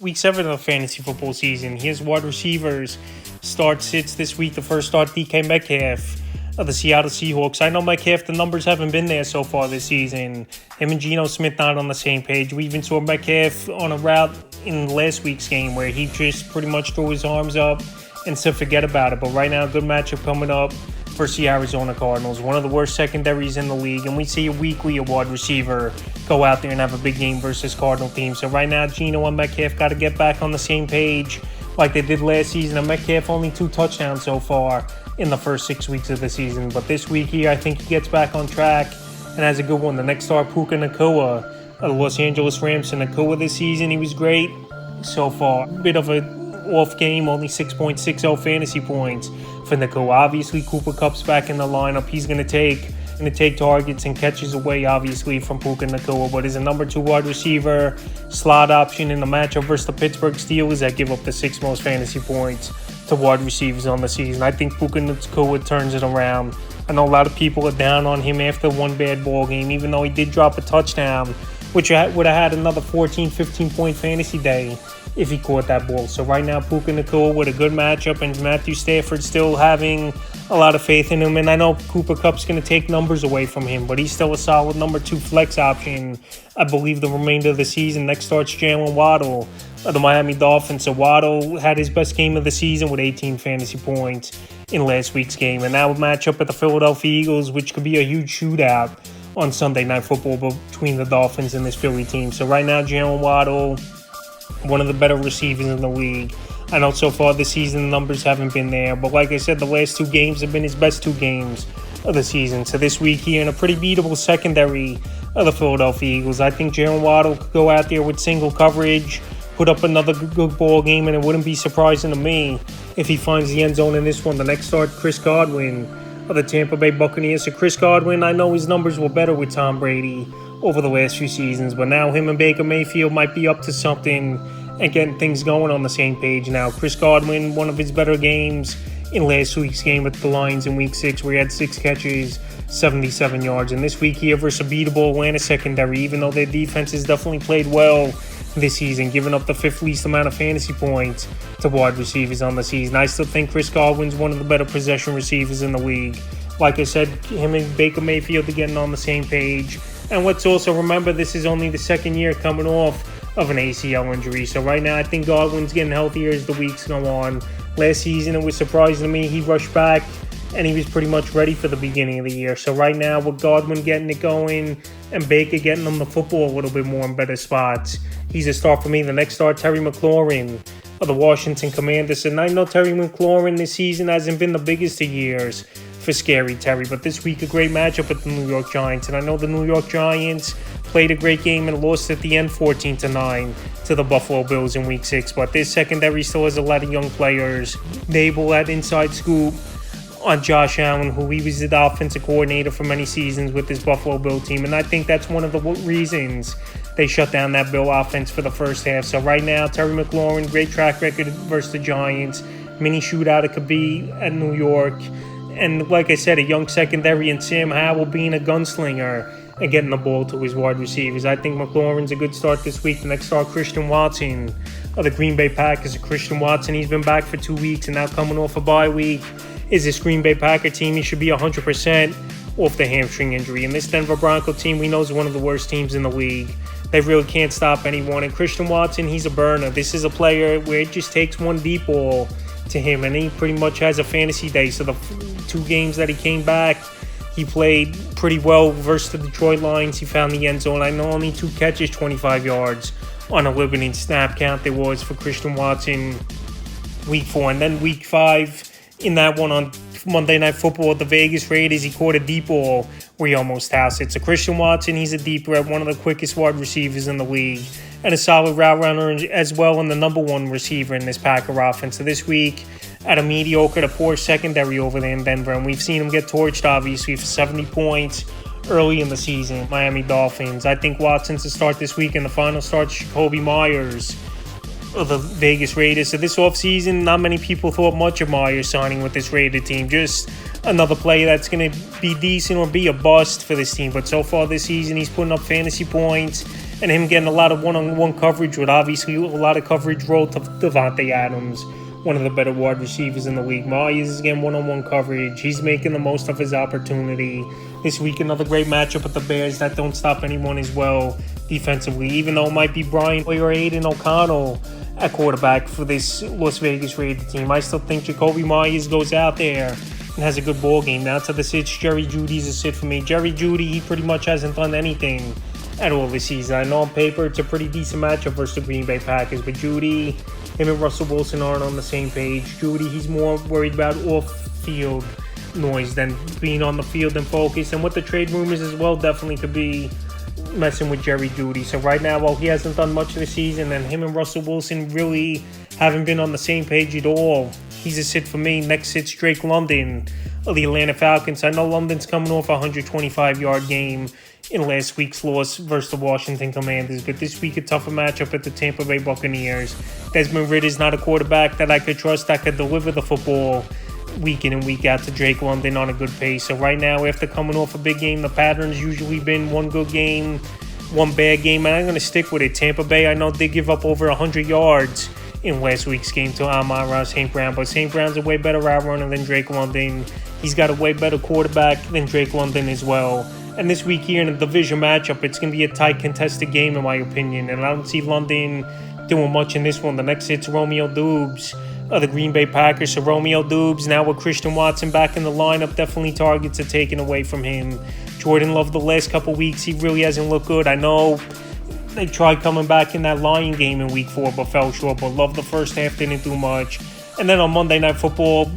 Week 7 of the fantasy football season. Here's wide receivers. Start sits this week. The first start, DK Metcalf of the Seattle Seahawks. I know Metcalf, the numbers haven't been there so far this season. Him and Geno Smith not on the same page. We even saw Metcalf on a route in last week's game where he just pretty much threw his arms up and said forget about it. But right now, good matchup coming up versus the Arizona Cardinals, one of the worst secondaries in the league, and we see weekly a wide receiver go out there and have a big game versus Cardinal team. So right now, Geno and Metcalf got to get back on the same page like they did last season, and Metcalf only 2 touchdowns so far in the first 6 weeks of the season. But this week here, I think he gets back on track and has a good one. The next star, Puka Nacua of the Los Angeles Rams. And Nacua this season, he was great so far. Bit of a off game, only 6.60 fantasy points for Nacua. Obviously, Cooper Kupp's back in the lineup. He's going to take targets and catches away, obviously, from Puka Nacua, but is a number 2 wide receiver, slot option in the matchup versus the Pittsburgh Steelers that give up the 6th most fantasy points to wide receivers on the season. I think Puka Nacua turns it around. I know a lot of people are down on him after one bad ball game, even though he did drop a touchdown, which would have had another 14, 15-point fantasy day if he caught that ball. So right now, Puka Nacua with a good matchup, and Matthew Stafford still having a lot of faith in him. And I know Cooper Kupp's going to take numbers away from him, but he's still a solid number 2 flex option, I believe, the remainder of the season. Next starts Jalen Waddle of the Miami Dolphins. So Waddle had his best game of the season with 18 fantasy points in last week's game. And now a matchup at the Philadelphia Eagles, which could be a huge shootout on Sunday Night Football between the Dolphins and this Philly team. So right now, Jalen Waddle, one of the better receivers in the league. I know so far this season the numbers haven't been there, but like I said, the last 2 games have been his best 2 games of the season. So this week here in a pretty beatable secondary of the Philadelphia Eagles, I think Jalen Waddle could go out there with single coverage, put up another good ball game, and it wouldn't be surprising to me if he finds the end zone in this one. The next start, Chris Godwin of the Tampa Bay Buccaneers. So Chris Godwin, I know his numbers were better with Tom Brady over the last few seasons, but now him and Baker Mayfield might be up to something and getting things going on the same page now. Chris Godwin, one of his better games in last week's game with the Lions in Week 6, where he had 6 catches, 77 yards. And this week here versus a beatable Atlanta secondary, even though their defense has definitely played well this season, giving up the 5th least amount of fantasy points to wide receivers on the season. I still think Chris Godwin's one of the better possession receivers in the league. Like I said, him and Baker Mayfield are getting on the same page. And let's also remember, this is only the second year coming off of an ACL injury. So right now, I think Godwin's getting healthier as the weeks go on. Last season, it was surprising to me. He rushed back, and he was pretty much ready for the beginning of the year. So right now, with Godwin getting it going and Baker getting them the football a little bit more in better spots, he's a start for me. The next start, Terry McLaurin of the Washington Commanders. And I know Terry McLaurin this season hasn't been the biggest of years for Scary Terry, but this week a great matchup with the New York Giants. And I know the New York Giants played a great game and lost at the end 14-9 to the Buffalo Bills in Week 6, but this secondary still has a lot of young players. Dable had inside scoop on Josh Allen, who he was the offensive coordinator for many seasons with this Buffalo Bill team, and I think that's one of the reasons they shut down that Bill offense for the first half. So right now, Terry McLaurin, great track record versus the Giants. Mini shootout it could be at New York. And like I said, a young secondary and Sam Howell being a gunslinger and getting the ball to his wide receivers. I think McLaurin's a good start this week. The next start, Christian Watson of the Green Bay Packers. Christian Watson, he's been back for 2 weeks and now coming off a bye week. Is this Green Bay Packer team, he should be 100% off the hamstring injury. And this Denver Bronco team, we know, is one of the worst teams in the league. They really can't stop anyone. And Christian Watson, he's a burner. This is a player where it just takes one deep ball to him, and he pretty much has a fantasy day. So the 2 games that he came back, he played pretty well versus the Detroit Lions. He found the end zone. I know only 2 catches, 25 yards on a limited snap count there was for Christian Watson Week 4. And then Week 5, in that one on Monday Night Football with the Vegas Raiders, he caught a deep ball where he almost housed it. So Christian Watson, he's a deep threat, one of the quickest wide receivers in the league, and a solid route runner as well, and the number 1 receiver in this Packer offense. So this week, at a mediocre to poor secondary over there in Denver, and we've seen him get torched, obviously, for 70 points early in the season. Miami Dolphins. I think Watson's to start this week, and the final starts Jacoby Myers of the Vegas Raiders. So this offseason, not many people thought much of Myers signing with this Raider team. Just another player that's going to be decent or be a bust for this team. But so far this season, he's putting up fantasy points and him getting a lot of one-on-one coverage with obviously a lot of coverage role to Davante Adams, one of the better wide receivers in the league. Myers is getting one-on-one coverage. He's making the most of his opportunity. This week, another great matchup with the Bears that don't stop anyone as well defensively, even though it might be Brian Hoyer or Aiden O'Connell at quarterback for this Las Vegas Raiders team. I still think Jakobi Meyers goes out there and has a good ball game. Now to the sits, Jerry Jeudy's a sit for me. Jerry Jeudy, he pretty much hasn't done anything at all this season. I know on paper it's a pretty decent matchup versus the Green Bay Packers, but Jeudy, him and Russell Wilson aren't on the same page. Jeudy, he's more worried about off-field noise than being on the field and focus. And with the trade rumors as well, definitely could be messing with Jerry Jeudy. So right now, while he hasn't done much this season, and him and Russell Wilson really haven't been on the same page at all, he's a sit for me. Next sit's Drake London of the Atlanta Falcons. I know London's coming off a 125-yard game in last week's loss versus the Washington Commanders, but this week a tougher matchup at the Tampa Bay Buccaneers. Desmond Ridder's not a quarterback that I could trust that could deliver the football week in and week out to Drake London on a good pace. So right now, after coming off a big game, the pattern's usually been one good game, one bad game, and I'm going to stick with it. Tampa Bay, I know they give up over 100 yards in last week's game to Amon-Ra St. Brown, but St. Brown's a way better route runner than Drake London. He's got a way better quarterback than Drake London as well. And this week here in a division matchup, it's going to be a tight contested game in my opinion, and I don't see London doing much in this one. The next hit's Romeo Doubs of the Green Bay Packers. So Romeo Doubs, now with Christian Watson back in the lineup, definitely targets are taken away from him. Jordan Love, the last couple weeks, he really hasn't looked good. I know they tried coming back in that Lion game in week 4, but fell short. But Love, the first half, didn't do much. And then on Monday Night Football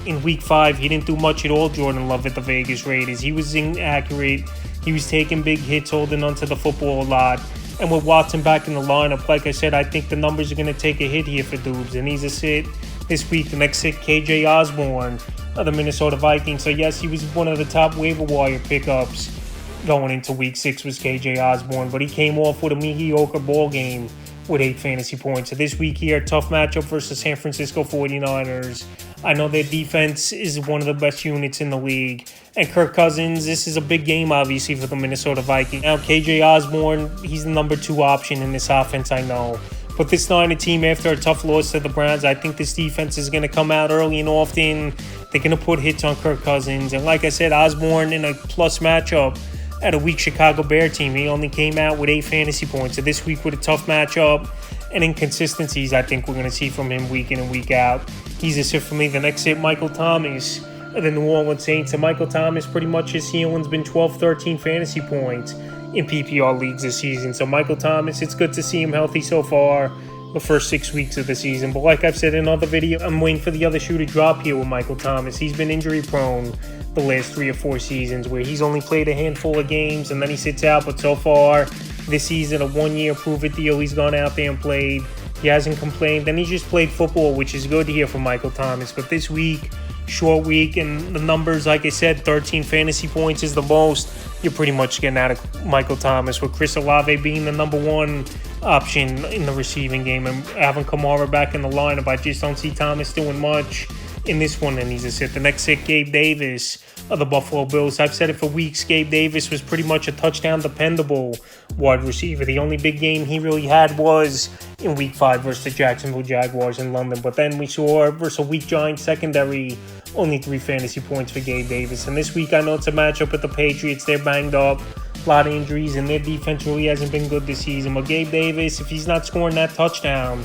in week 5, he didn't do much at all, Jordan Love, at the Vegas Raiders. He was inaccurate. He was taking big hits, holding onto the football a lot. And with Watson back in the lineup, like I said, I think the numbers are going to take a hit here for Doubs. And he's a sit this week. The next sit, KJ Osborne of the Minnesota Vikings. So yes, he was one of the top waiver wire pickups going into week 6 was KJ Osborne. But he came off with a mediocre ball game with 8 fantasy points. So this week here, tough matchup versus San Francisco 49ers. I know their defense is one of the best units in the league. And Kirk Cousins, this is a big game, obviously, for the Minnesota Vikings. Now, KJ Osborne, he's the number 2 option in this offense, I know. But this Niner team, after a tough loss to the Browns, I think this defense is going to come out early and often. They're going to put hits on Kirk Cousins. And like I said, Osborne in a plus matchup at a weak Chicago Bear team. He only came out with 8 fantasy points. So this week with a tough matchup and inconsistencies, I think we're going to see from him week in and week out. He's a sit for me. The next sit, Michael Thomas of the New Orleans Saints. And Michael Thomas, pretty much his ceiling's been 12, 13 fantasy points in PPR leagues this season. So Michael Thomas, it's good to see him healthy so far the first 6 weeks of the season. But like I've said in other videos, I'm waiting for the other shoe to drop here with Michael Thomas. He's been injury prone the last 3 or 4 seasons where he's only played a handful of games and then he sits out. But so far this season, a 1-year prove-it deal, he's gone out there and played. He hasn't complained, and he just played football, which is good to hear from Michael Thomas. But this week, short week, and the numbers, like I said, 13 fantasy points is the most you're pretty much getting out of Michael Thomas, with Chris Olave being the number 1 option in the receiving game and having Kamara back in the lineup. I just don't see Thomas doing much in this one, and he's a sit. The next sit, Gabe Davis of the Buffalo Bills. I've said it for weeks. Gabe Davis was pretty much a touchdown dependable wide receiver. The only big game he really had was in week 5 versus the Jacksonville Jaguars in London. But then we saw versus a weak Giants secondary, only 3 fantasy points for Gabe Davis. And this week, I know it's a matchup with the Patriots. They're banged up, a lot of injuries, and their defense really hasn't been good this season. But Gabe Davis, if he's not scoring that touchdown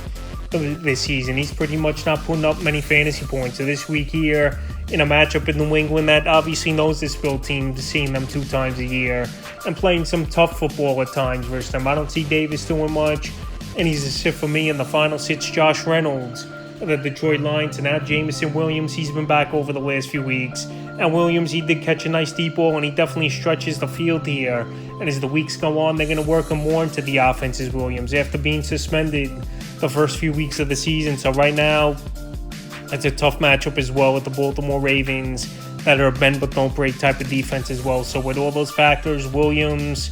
this season, he's pretty much not putting up many fantasy points. So this week here, in a matchup in New England that obviously knows this Bill team, seeing them 2 times a year and playing some tough football at times versus them, I don't see Davis doing much, and he's a sit for me. In the final sits, Josh Reynolds of the Detroit Lions. And now Jameson Williams, he's been back over the last few weeks. And Williams, he did catch a nice deep ball, and he definitely stretches the field here. And as the weeks go on, they're going to work him more into the offense as Williams after being suspended the first few weeks of the season. So right now, it's a tough matchup as well with the Baltimore Ravens that are a bend but don't break type of defense as well. So with all those factors, Williams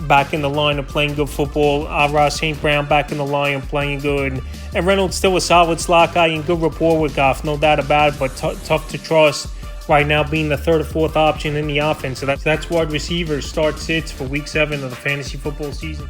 back in the line of playing good football, Amon-Ra St. Brown back in the line of playing good, and Reynolds still a solid slot guy and good rapport with Goff, no doubt about it, but tough to trust right now being the third or fourth option in the offense. So that's wide receivers, start, sits for week 7 of the fantasy football season.